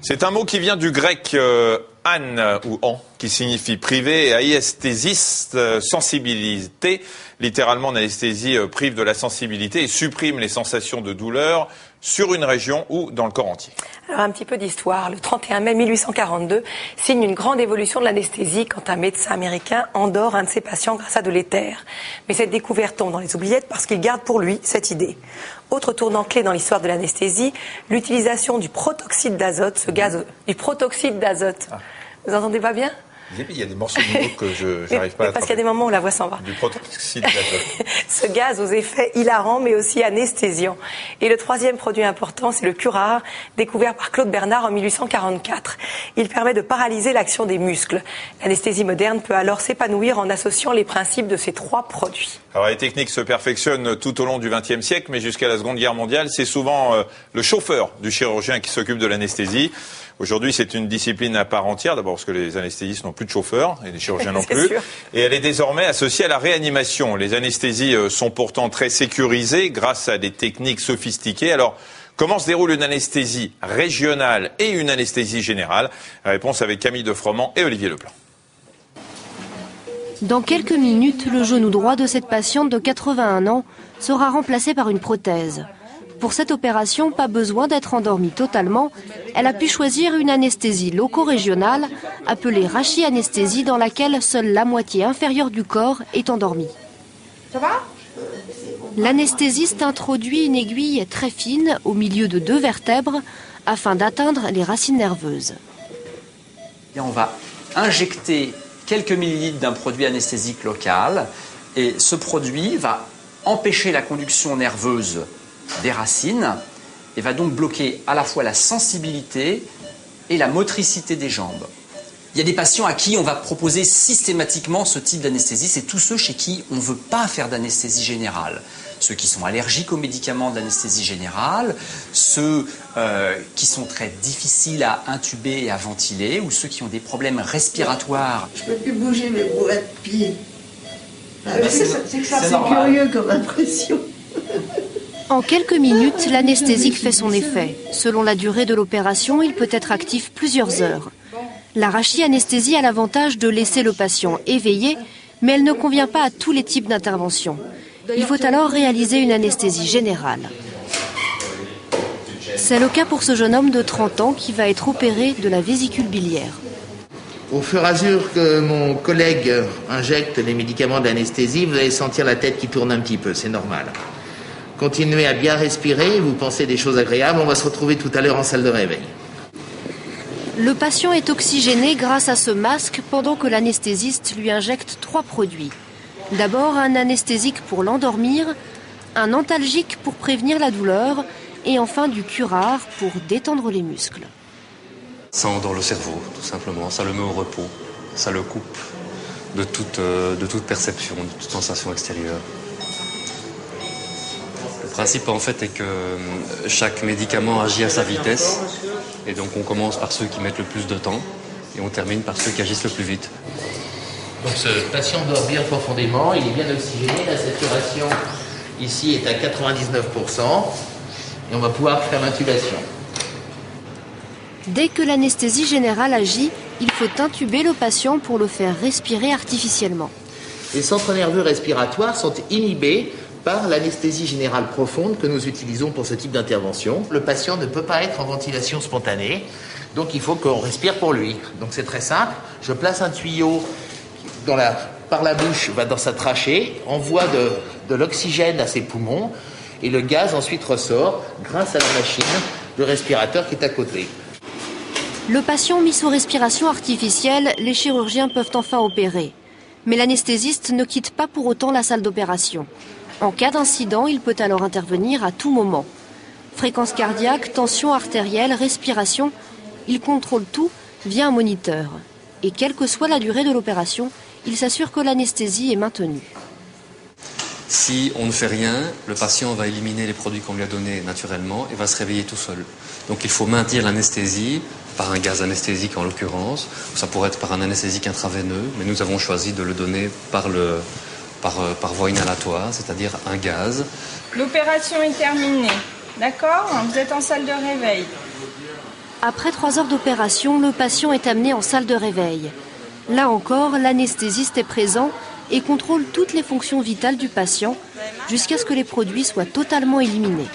C'est un mot qui vient du grec an ou an, qui signifie privé, et aïesthésiste, sensibilité. Littéralement, l'anesthésie prive de la sensibilité et supprime les sensations de douleur sur une région ou dans le corps entier. Alors un petit peu d'histoire. Le 31 mai 1842 signe une grande évolution de l'anesthésie quand un médecin américain endort un de ses patients grâce à de l'éther. Mais cette découverte tombe dans les oubliettes parce qu'il garde pour lui cette idée. Autre tournant clé dans l'histoire de l'anesthésie, l'utilisation du protoxyde d'azote, ce gaz du protoxyde d'azote. Vous entendez pas bien ? Il y a des morceaux de mots que je n'arrive pas à attraper. Parce qu'il y a des moments où la voix s'en va. Du protoxyde d'azote. Ce gaz aux effets hilarants mais aussi anesthésiants. Et le troisième produit important, c'est le curare, découvert par Claude Bernard en 1844. Il permet de paralyser l'action des muscles. L'anesthésie moderne peut alors s'épanouir en associant les principes de ces trois produits. Alors les techniques se perfectionnent tout au long du XXe siècle, mais jusqu'à la Seconde Guerre mondiale, c'est souvent le chauffeur du chirurgien qui s'occupe de l'anesthésie. Aujourd'hui, c'est une discipline à part entière, d'abord parce que les anesthésistes n'ont plus de chauffeurs et les chirurgiens non plus. Sûr. Et elle est désormais associée à la réanimation. Les anesthésies sont pourtant très sécurisées grâce à des techniques sophistiquées. Alors, comment se déroule une anesthésie régionale et une anesthésie générale? Réponse avec Camille Defroment et Olivier Leplan. Dans quelques minutes, le genou droit de cette patiente de 81 ans sera remplacé par une prothèse. Pour cette opération, pas besoin d'être endormie totalement. Elle a pu choisir une anesthésie loco-régionale, appelée rachianesthésie, dans laquelle seule la moitié inférieure du corps est endormie. Ça va ? L'anesthésiste introduit une aiguille très fine au milieu de 2 vertèbres afin d'atteindre les racines nerveuses. Et on va injecter quelques millilitres d'un produit anesthésique local et ce produit va empêcher la conduction nerveuse des racines et va donc bloquer à la fois la sensibilité et la motricité des jambes. Il y a des patients à qui on va proposer systématiquement ce type d'anesthésie, c'est tous ceux chez qui on ne veut pas faire d'anesthésie générale. Ceux qui sont allergiques aux médicaments de l'anesthésie générale, ceux qui sont très difficiles à intuber et à ventiler, ou ceux qui ont des problèmes respiratoires. Je peux plus bouger mes brouettes de pied. C'est curieux comme impression. En quelques minutes, l'anesthésique fait son effet. Selon la durée de l'opération, il peut être actif plusieurs heures. La rachianesthésie a l'avantage de laisser le patient éveillé, mais elle ne convient pas à tous les types d'interventions. Il faut alors réaliser une anesthésie générale. C'est le cas pour ce jeune homme de 30 ans qui va être opéré de la vésicule biliaire. Au fur et à mesure que mon collègue injecte les médicaments d'anesthésie, vous allez sentir la tête qui tourne un petit peu, c'est normal. Continuez à bien respirer, vous pensez des choses agréables, on va se retrouver tout à l'heure en salle de réveil. Le patient est oxygéné grâce à ce masque pendant que l'anesthésiste lui injecte 3 produits. D'abord un anesthésique pour l'endormir, un antalgique pour prévenir la douleur et enfin du curare pour détendre les muscles. Ça endort le cerveau, tout simplement, ça le met au repos, ça le coupe de toute perception, de toute sensation extérieure. Le principe en fait est que chaque médicament agit à sa vitesse et donc on commence par ceux qui mettent le plus de temps et on termine par ceux qui agissent le plus vite. Donc ce patient dort bien profondément, il est bien oxygéné, la saturation ici est à 99% et on va pouvoir faire l'intubation. Dès que l'anesthésie générale agit, il faut intuber le patient pour le faire respirer artificiellement. Les centres nerveux respiratoires sont inhibés par l'anesthésie générale profonde que nous utilisons pour ce type d'intervention. Le patient ne peut pas être en ventilation spontanée, donc il faut qu'on respire pour lui. Donc c'est très simple, je place un tuyau par la bouche, va dans sa trachée, envoie de l'oxygène à ses poumons et le gaz ensuite ressort grâce à la machine de respirateur qui est à côté. Le patient mis sous respiration artificielle, les chirurgiens peuvent enfin opérer. Mais l'anesthésiste ne quitte pas pour autant la salle d'opération. En cas d'incident, il peut alors intervenir à tout moment. Fréquence cardiaque, tension artérielle, respiration, il contrôle tout via un moniteur. Et quelle que soit la durée de l'opération, il s'assure que l'anesthésie est maintenue. Si on ne fait rien, le patient va éliminer les produits qu'on lui a donnés naturellement et va se réveiller tout seul. Donc il faut maintenir l'anesthésie, par un gaz anesthésique en l'occurrence, ça pourrait être par un anesthésique intraveineux, mais nous avons choisi de le donner par voie inhalatoire, c'est-à-dire un gaz. L'opération est terminée, d'accord? Vous êtes en salle de réveil. Après 3 heures d'opération, le patient est amené en salle de réveil. Là encore, l'anesthésiste est présent et contrôle toutes les fonctions vitales du patient jusqu'à ce que les produits soient totalement éliminés.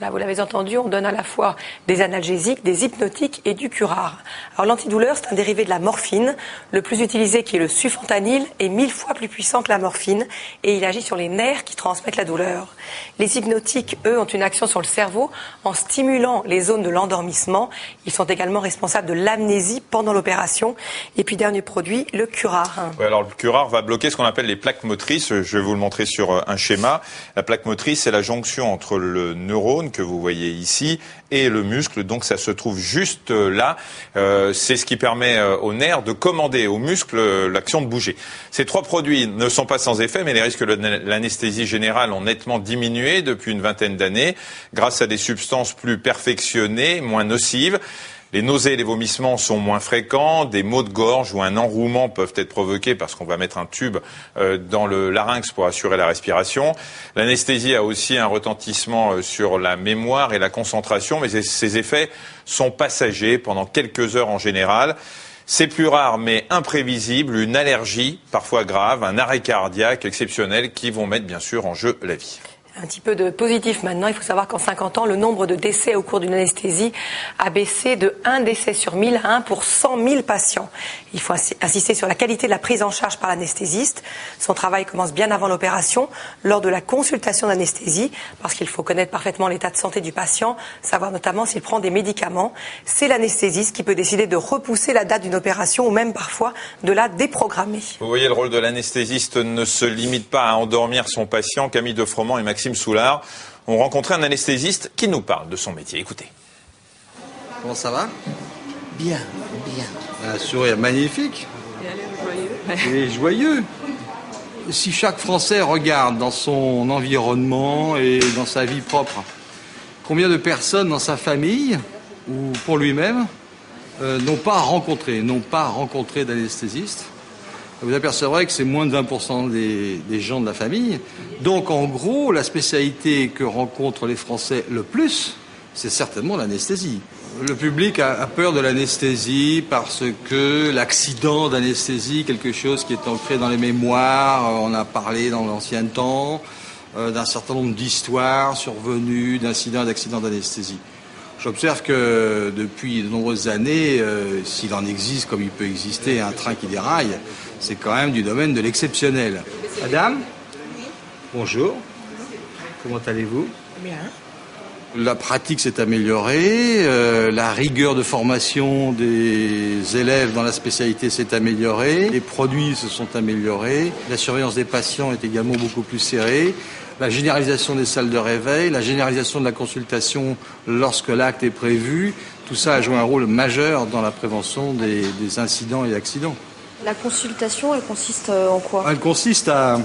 Voilà, vous l'avez entendu, on donne à la fois des analgésiques, des hypnotiques et du curare. Alors l'antidouleur, c'est un dérivé de la morphine. Le plus utilisé, qui est le sulfentanyl, est 1000 fois plus puissant que la morphine et il agit sur les nerfs qui transmettent la douleur. Les hypnotiques, eux, ont une action sur le cerveau en stimulant les zones de l'endormissement. Ils sont également responsables de l'amnésie pendant l'opération. Et puis dernier produit, le curare. Oui, alors le curare va bloquer ce qu'on appelle les plaques motrices. Je vais vous le montrer sur un schéma. La plaque motrice, c'est la jonction entre le neurone que vous voyez ici et le muscle, donc ça se trouve juste là. C'est ce qui permet aux nerfs de commander aux muscles l'action de bouger. Ces 3 produits ne sont pas sans effet, mais les risques de l'anesthésie générale ont nettement diminué depuis une vingtaine d'années grâce à des substances plus perfectionnées, moins nocives. Les nausées et les vomissements sont moins fréquents, des maux de gorge ou un enrouement peuvent être provoqués parce qu'on va mettre un tube dans le larynx pour assurer la respiration. L'anesthésie a aussi un retentissement sur la mémoire et la concentration, mais ces effets sont passagers pendant quelques heures en général. C'est plus rare mais imprévisible, une allergie parfois grave, un arrêt cardiaque exceptionnel qui vont mettre bien sûr en jeu la vie. Un petit peu de positif maintenant. Il faut savoir qu'en 50 ans, le nombre de décès au cours d'une anesthésie a baissé de 1 décès sur 1000 à 1 pour 100 000 patients. Il faut insister sur la qualité de la prise en charge par l'anesthésiste. Son travail commence bien avant l'opération, lors de la consultation d'anesthésie, parce qu'il faut connaître parfaitement l'état de santé du patient, savoir notamment s'il prend des médicaments. C'est l'anesthésiste qui peut décider de repousser la date d'une opération ou même parfois de la déprogrammer. Vous voyez, le rôle de l'anesthésiste ne se limite pas à endormir son patient. Camille Defromont et Maxime Soulard ont rencontré un anesthésiste qui nous parle de son métier. Écoutez. Comment ça va? Bien, bien. Un sourire magnifique. Il est joyeux. Si chaque Français regarde dans son environnement et dans sa vie propre, combien de personnes dans sa famille ou pour lui-même n'ont pas rencontré d'anesthésiste, vous apercevrez que c'est moins de 20% des gens de la famille. Donc, en gros, la spécialité que rencontrent les Français le plus, c'est certainement l'anesthésie. Le public a peur de l'anesthésie parce que l'accident d'anesthésie, quelque chose qui est ancré dans les mémoires, on a parlé dans l'ancien temps, d'un certain nombre d'histoires survenues, d'accidents d'anesthésie. J'observe que depuis de nombreuses années, s'il en existe comme il peut exister un train qui déraille, c'est quand même du domaine de l'exceptionnel. Madame, bonjour. Comment allez-vous? Bien. La pratique s'est améliorée, la rigueur de formation des élèves dans la spécialité s'est améliorée, les produits se sont améliorés, la surveillance des patients est également beaucoup plus serrée, la généralisation des salles de réveil, la généralisation de la consultation lorsque l'acte est prévu, tout ça a joué un rôle majeur dans la prévention des incidents et accidents. La consultation, elle consiste en quoi? Elle consiste à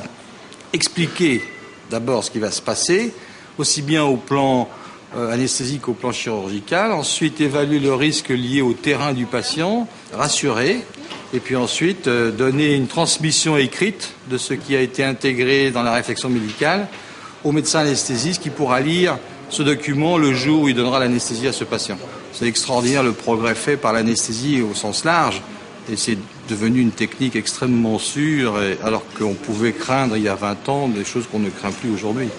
expliquer d'abord ce qui va se passer, aussi bien au plan anesthésique qu'au plan chirurgical, ensuite évaluer le risque lié au terrain du patient, rassurer, et puis ensuite donner une transmission écrite de ce qui a été intégré dans la réflexion médicale au médecin anesthésiste qui pourra lire ce document le jour où il donnera l'anesthésie à ce patient. C'est extraordinaire le progrès fait par l'anesthésie au sens large, et c'est devenu une technique extrêmement sûre, alors qu'on pouvait craindre il y a 20 ans des choses qu'on ne craint plus aujourd'hui.